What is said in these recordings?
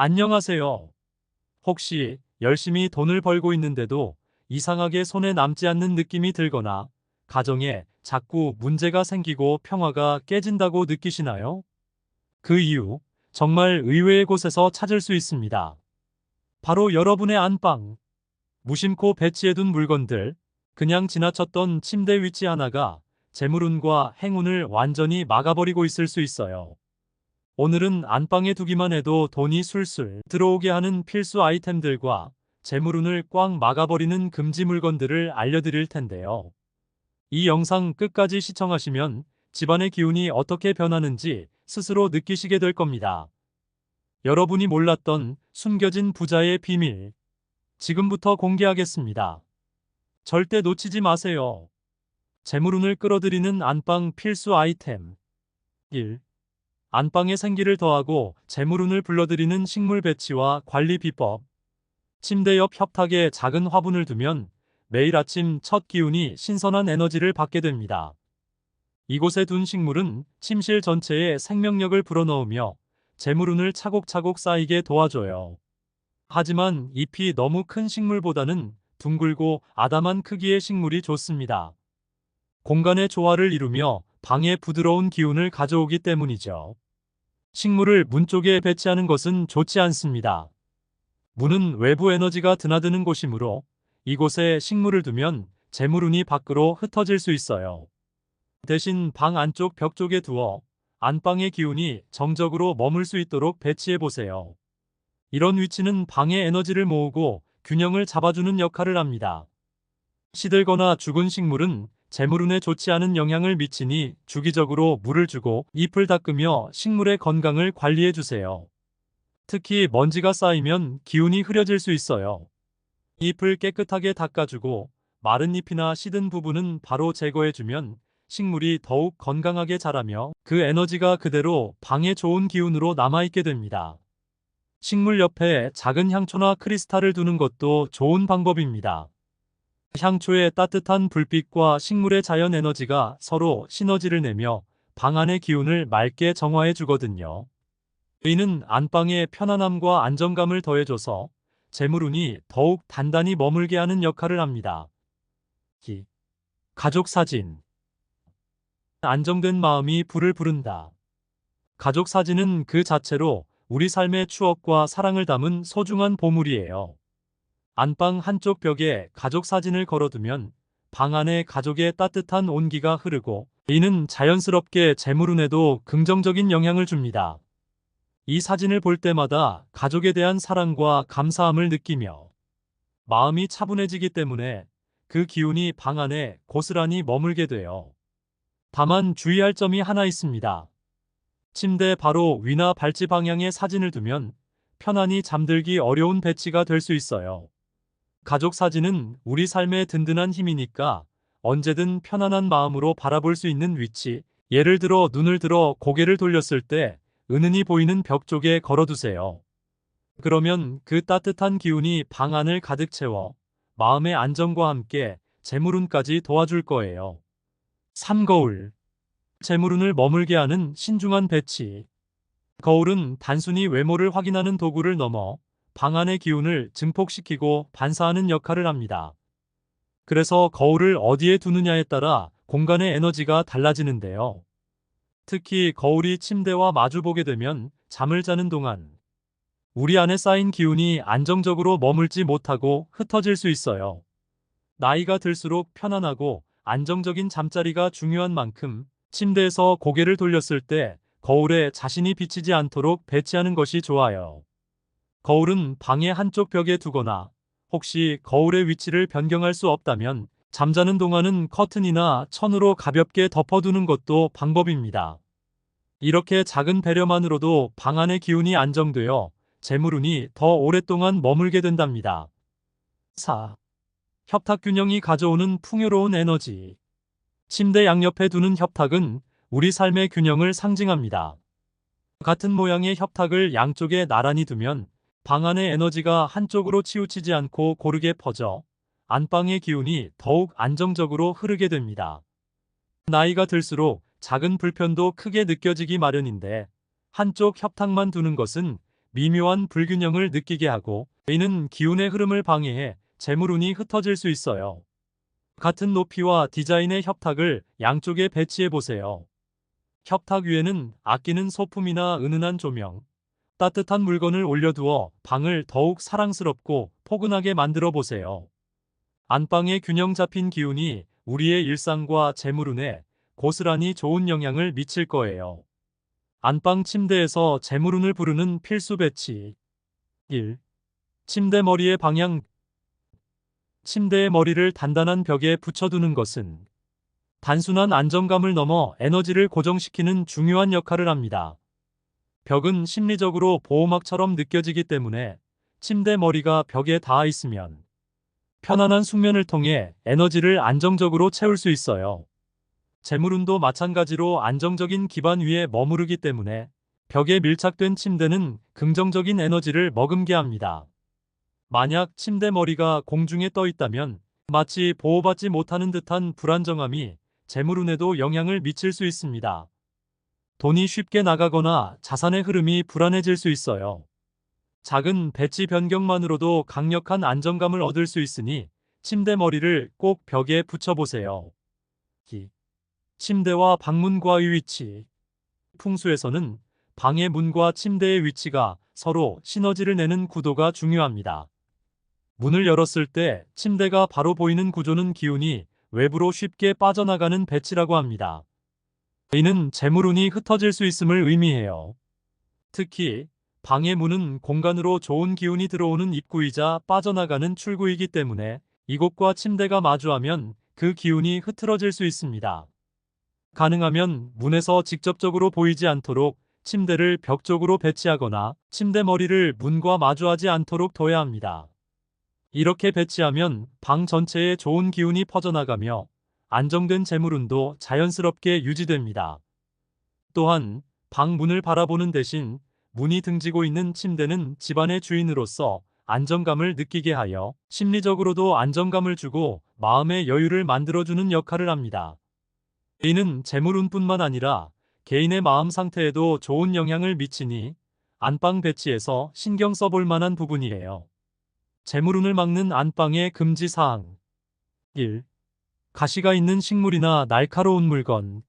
안녕하세요. 혹시 열심히 돈을 벌고 있는데도 이상하게 손에 남지 않는 느낌이 들거나 가정에 자꾸 문제가 생기고 평화가 깨진다고 느끼시나요? 그 이유, 정말 의외의 곳에서 찾을 수 있습니다. 바로 여러분의 안방. 무심코 배치해둔 물건들, 그냥 지나쳤던 침대 위치 하나가 재물운과 행운을 완전히 막아버리고 있을 수 있어요. 오늘은 안방에 두기만 해도 돈이 술술 들어오게 하는 필수 아이템들과 재물운을 꽉 막아버리는 금지 물건들을 알려드릴 텐데요. 이 영상 끝까지 시청하시면 집안의 기운이 어떻게 변하는지 스스로 느끼시게 될 겁니다. 여러분이 몰랐던 숨겨진 부자의 비밀, 지금부터 공개하겠습니다. 절대 놓치지 마세요. 재물운을 끌어들이는 안방 필수 아이템 1. 안방의 생기를 더하고 재물운을 불러들이는 식물 배치와 관리 비법. 침대 옆 협탁에 작은 화분을 두면 매일 아침 첫 기운이 신선한 에너지를 받게 됩니다. 이곳에 둔 식물은 침실 전체에 생명력을 불어넣으며 재물운을 차곡차곡 쌓이게 도와줘요. 하지만 잎이 너무 큰 식물보다는 둥글고 아담한 크기의 식물이 좋습니다. 공간의 조화를 이루며 방에 부드러운 기운을 가져오기 때문이죠. 식물을 문 쪽에 배치하는 것은 좋지 않습니다. 문은 외부 에너지가 드나드는 곳이므로 이곳에 식물을 두면 재물운이 밖으로 흩어질 수 있어요. 대신 방 안쪽 벽 쪽에 두어 안방의 기운이 정적으로 머물 수 있도록 배치해 보세요. 이런 위치는 방의 에너지를 모으고 균형을 잡아주는 역할을 합니다. 시들거나 죽은 식물은 재물운에 좋지 않은 영향을 미치니 주기적으로 물을 주고 잎을 닦으며 식물의 건강을 관리해 주세요. 특히 먼지가 쌓이면 기운이 흐려질 수 있어요. 잎을 깨끗하게 닦아주고 마른 잎이나 시든 부분은 바로 제거해주면 식물이 더욱 건강하게 자라며 그 에너지가 그대로 방에 좋은 기운으로 남아있게 됩니다. 식물 옆에 작은 향초나 크리스탈을 두는 것도 좋은 방법입니다. 향초의 따뜻한 불빛과 식물의 자연 에너지가 서로 시너지를 내며 방 안의 기운을 맑게 정화해 주거든요. 이는 안방의 편안함과 안정감을 더해줘서 재물운이 더욱 단단히 머물게 하는 역할을 합니다. 가족 사진. 안정된 마음이 불을 부른다. 가족 사진은 그 자체로 우리 삶의 추억과 사랑을 담은 소중한 보물이에요. 안방 한쪽 벽에 가족 사진을 걸어두면 방 안에 가족의 따뜻한 온기가 흐르고 이는 자연스럽게 재물운에도 긍정적인 영향을 줍니다. 이 사진을 볼 때마다 가족에 대한 사랑과 감사함을 느끼며 마음이 차분해지기 때문에 그 기운이 방 안에 고스란히 머물게 돼요. 다만 주의할 점이 하나 있습니다. 침대 바로 위나 발치 방향에 사진을 두면 편안히 잠들기 어려운 배치가 될 수 있어요. 가족 사진은 우리 삶의 든든한 힘이니까 언제든 편안한 마음으로 바라볼 수 있는 위치, 예를 들어 눈을 들어 고개를 돌렸을 때 은은히 보이는 벽 쪽에 걸어두세요. 그러면 그 따뜻한 기운이 방 안을 가득 채워 마음의 안정과 함께 재물운까지 도와줄 거예요. 3. 거울. 재물운을 머물게 하는 신중한 배치. 거울은 단순히 외모를 확인하는 도구를 넘어 방 안의 기운을 증폭시키고 반사하는 역할을 합니다. 그래서 거울을 어디에 두느냐에 따라 공간의 에너지가 달라지는데요. 특히 거울이 침대와 마주보게 되면 잠을 자는 동안 우리 안에 쌓인 기운이 안정적으로 머물지 못하고 흩어질 수 있어요. 나이가 들수록 편안하고 안정적인 잠자리가 중요한 만큼 침대에서 고개를 돌렸을 때 거울에 자신이 비치지 않도록 배치하는 것이 좋아요. 거울은 방의 한쪽 벽에 두거나 혹시 거울의 위치를 변경할 수 없다면 잠자는 동안은 커튼이나 천으로 가볍게 덮어두는 것도 방법입니다. 이렇게 작은 배려만으로도 방 안의 기운이 안정되어 재물운이 더 오랫동안 머물게 된답니다. 4. 협탁 균형이 가져오는 풍요로운 에너지. 침대 양옆에 두는 협탁은 우리 삶의 균형을 상징합니다. 같은 모양의 협탁을 양쪽에 나란히 두면 방 안의 에너지가 한쪽으로 치우치지 않고 고르게 퍼져 안방의 기운이 더욱 안정적으로 흐르게 됩니다. 나이가 들수록 작은 불편도 크게 느껴지기 마련인데 한쪽 협탁만 두는 것은 미묘한 불균형을 느끼게 하고 이는 기운의 흐름을 방해해 재물운이 흩어질 수 있어요. 같은 높이와 디자인의 협탁을 양쪽에 배치해 보세요. 협탁 위에는 아끼는 소품이나 은은한 조명, 따뜻한 물건을 올려두어 방을 더욱 사랑스럽고 포근하게 만들어 보세요. 안방의 균형 잡힌 기운이 우리의 일상과 재물운에 고스란히 좋은 영향을 미칠 거예요. 안방 침대에서 재물운을 부르는 필수 배치. 1. 침대 머리의 방향. 침대의 머리를 단단한 벽에 붙여두는 것은 단순한 안정감을 넘어 에너지를 고정시키는 중요한 역할을 합니다. 벽은 심리적으로 보호막처럼 느껴지기 때문에 침대 머리가 벽에 닿아 있으면 편안한 숙면을 통해 에너지를 안정적으로 채울 수 있어요. 재물운도 마찬가지로 안정적인 기반 위에 머무르기 때문에 벽에 밀착된 침대는 긍정적인 에너지를 머금게 합니다. 만약 침대 머리가 공중에 떠 있다면 마치 보호받지 못하는 듯한 불안정함이 재물운에도 영향을 미칠 수 있습니다. 돈이 쉽게 나가거나 자산의 흐름이 불안해질 수 있어요. 작은 배치 변경만으로도 강력한 안정감을 얻을 수 있으니 침대 머리를 꼭 벽에 붙여보세요. 침대와 방문과의 위치. 풍수에서는 방의 문과 침대의 위치가 서로 시너지를 내는 구도가 중요합니다. 문을 열었을 때 침대가 바로 보이는 구조는 기운이 외부로 쉽게 빠져나가는 배치라고 합니다. 이는 재물운이 흩어질 수 있음을 의미해요. 특히 방의 문은 공간으로 좋은 기운이 들어오는 입구이자 빠져나가는 출구이기 때문에 이곳과 침대가 마주하면 그 기운이 흐트러질 수 있습니다. 가능하면 문에서 직접적으로 보이지 않도록 침대를 벽 쪽으로 배치하거나 침대 머리를 문과 마주하지 않도록 둬야 합니다. 이렇게 배치하면 방 전체에 좋은 기운이 퍼져나가며 안정된 재물운도 자연스럽게 유지됩니다. 또한 방 문을 바라보는 대신 문이 등지고 있는 침대는 집안의 주인으로서 안정감을 느끼게 하여 심리적으로도 안정감을 주고 마음의 여유를 만들어주는 역할을 합니다. 이는 재물운뿐만 아니라 개인의 마음 상태에도 좋은 영향을 미치니 안방 배치에서 신경 써볼 만한 부분이에요. 재물운을 막는 안방의 금지사항. 1. 가시가 있는 식물이나 날카로운 물건.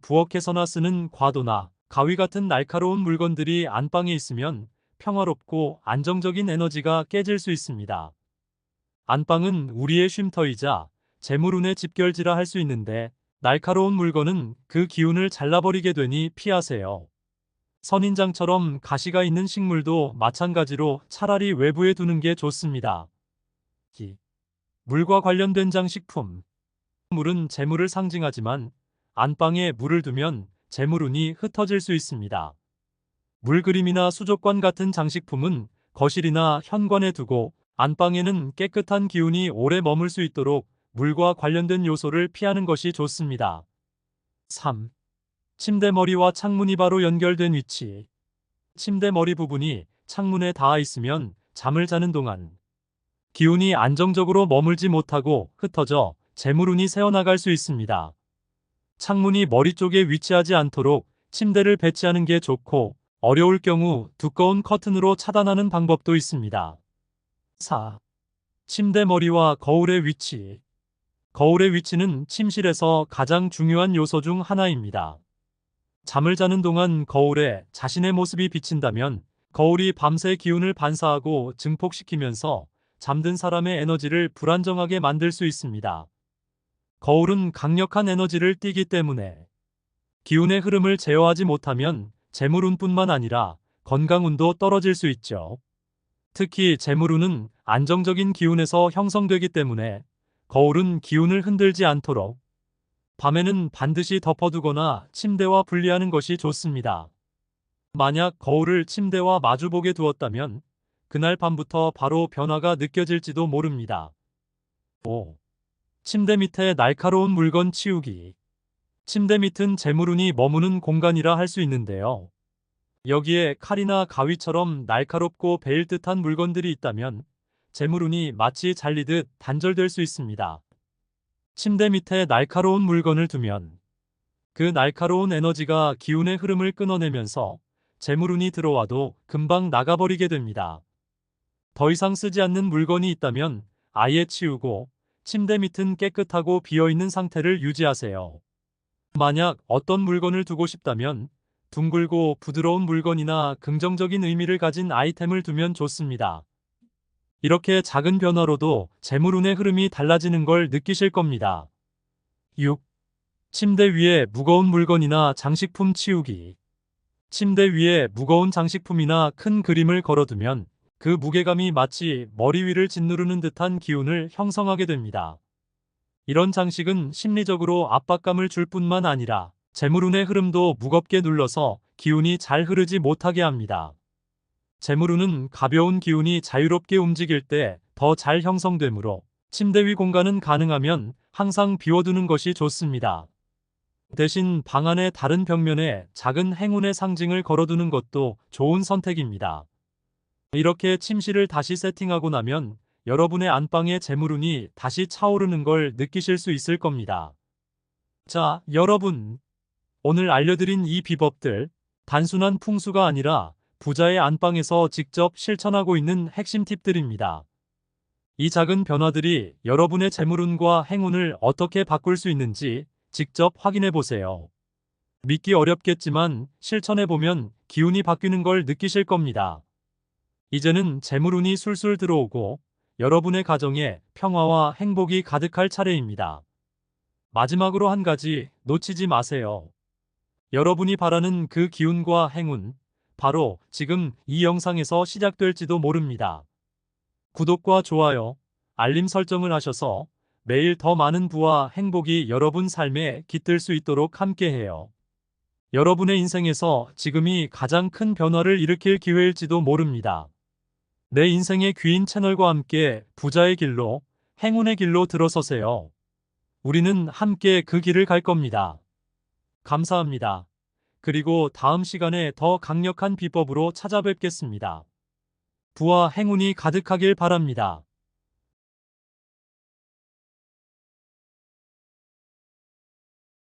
부엌에서나 쓰는 과도나 가위 같은 날카로운 물건들이 안방에 있으면 평화롭고 안정적인 에너지가 깨질 수 있습니다. 안방은 우리의 쉼터이자 재물운의 집결지라 할 수 있는데 날카로운 물건은 그 기운을 잘라버리게 되니 피하세요. 선인장처럼 가시가 있는 식물도 마찬가지로 차라리 외부에 두는 게 좋습니다. 물과 관련된 장식품. 물은 재물을 상징하지만 안방에 물을 두면 재물운이 흩어질 수 있습니다. 물그림이나 수족관 같은 장식품은 거실이나 현관에 두고 안방에는 깨끗한 기운이 오래 머물 수 있도록 물과 관련된 요소를 피하는 것이 좋습니다. 3. 침대 머리와 창문이 바로 연결된 위치. 침대 머리 부분이 창문에 닿아 있으면 잠을 자는 동안 기운이 안정적으로 머물지 못하고 흩어져 재물운이 새어나갈 수 있습니다. 창문이 머리 쪽에 위치하지 않도록 침대를 배치하는 게 좋고 어려울 경우 두꺼운 커튼으로 차단하는 방법도 있습니다. 4. 침대 머리와 거울의 위치. 거울의 위치는 침실에서 가장 중요한 요소 중 하나입니다. 잠을 자는 동안 거울에 자신의 모습이 비친다면 거울이 밤새 기운을 반사하고 증폭시키면서 잠든 사람의 에너지를 불안정하게 만들 수 있습니다. 거울은 강력한 에너지를 띠기 때문에 기운의 흐름을 제어하지 못하면 재물운뿐만 아니라 건강운도 떨어질 수 있죠. 특히 재물운은 안정적인 기운에서 형성되기 때문에 거울은 기운을 흔들지 않도록 밤에는 반드시 덮어두거나 침대와 분리하는 것이 좋습니다. 만약 거울을 침대와 마주보게 두었다면 그날 밤부터 바로 변화가 느껴질지도 모릅니다. 5. 침대 밑에 날카로운 물건 치우기. 침대 밑은 재물운이 머무는 공간이라 할 수 있는데요. 여기에 칼이나 가위처럼 날카롭고 베일 듯한 물건들이 있다면 재물운이 마치 잘리듯 단절될 수 있습니다. 침대 밑에 날카로운 물건을 두면 그 날카로운 에너지가 기운의 흐름을 끊어내면서 재물운이 들어와도 금방 나가버리게 됩니다. 더 이상 쓰지 않는 물건이 있다면 아예 치우고 침대 밑은 깨끗하고 비어있는 상태를 유지하세요. 만약 어떤 물건을 두고 싶다면 둥글고 부드러운 물건이나 긍정적인 의미를 가진 아이템을 두면 좋습니다. 이렇게 작은 변화로도 재물운의 흐름이 달라지는 걸 느끼실 겁니다. 6. 침대 위에 무거운 물건이나 장식품 치우기. 침대 위에 무거운 장식품이나 큰 그림을 걸어두면 그 무게감이 마치 머리 위를 짓누르는 듯한 기운을 형성하게 됩니다. 이런 장식은 심리적으로 압박감을 줄 뿐만 아니라 재물운의 흐름도 무겁게 눌러서 기운이 잘 흐르지 못하게 합니다. 재물운은 가벼운 기운이 자유롭게 움직일 때 더 잘 형성되므로 침대 위 공간은 가능하면 항상 비워두는 것이 좋습니다. 대신 방 안의 다른 벽면에 작은 행운의 상징을 걸어두는 것도 좋은 선택입니다. 이렇게 침실을 다시 세팅하고 나면 여러분의 안방의 재물운이 다시 차오르는 걸 느끼실 수 있을 겁니다. 자, 여러분. 오늘 알려드린 이 비법들, 단순한 풍수가 아니라 부자의 안방에서 직접 실천하고 있는 핵심 팁들입니다. 이 작은 변화들이 여러분의 재물운과 행운을 어떻게 바꿀 수 있는지 직접 확인해 보세요. 믿기 어렵겠지만 실천해보면 기운이 바뀌는 걸 느끼실 겁니다. 이제는 재물운이 술술 들어오고 여러분의 가정에 평화와 행복이 가득할 차례입니다. 마지막으로 한 가지 놓치지 마세요. 여러분이 바라는 그 기운과 행운, 바로 지금 이 영상에서 시작될지도 모릅니다. 구독과 좋아요, 알림 설정을 하셔서 매일 더 많은 부와 행복이 여러분 삶에 깃들 수 있도록 함께해요. 여러분의 인생에서 지금이 가장 큰 변화를 일으킬 기회일지도 모릅니다. 내 인생의 귀인 채널과 함께 부자의 길로, 행운의 길로 들어서세요. 우리는 함께 그 길을 갈 겁니다. 감사합니다. 그리고 다음 시간에 더 강력한 비법으로 찾아뵙겠습니다. 부와 행운이 가득하길 바랍니다.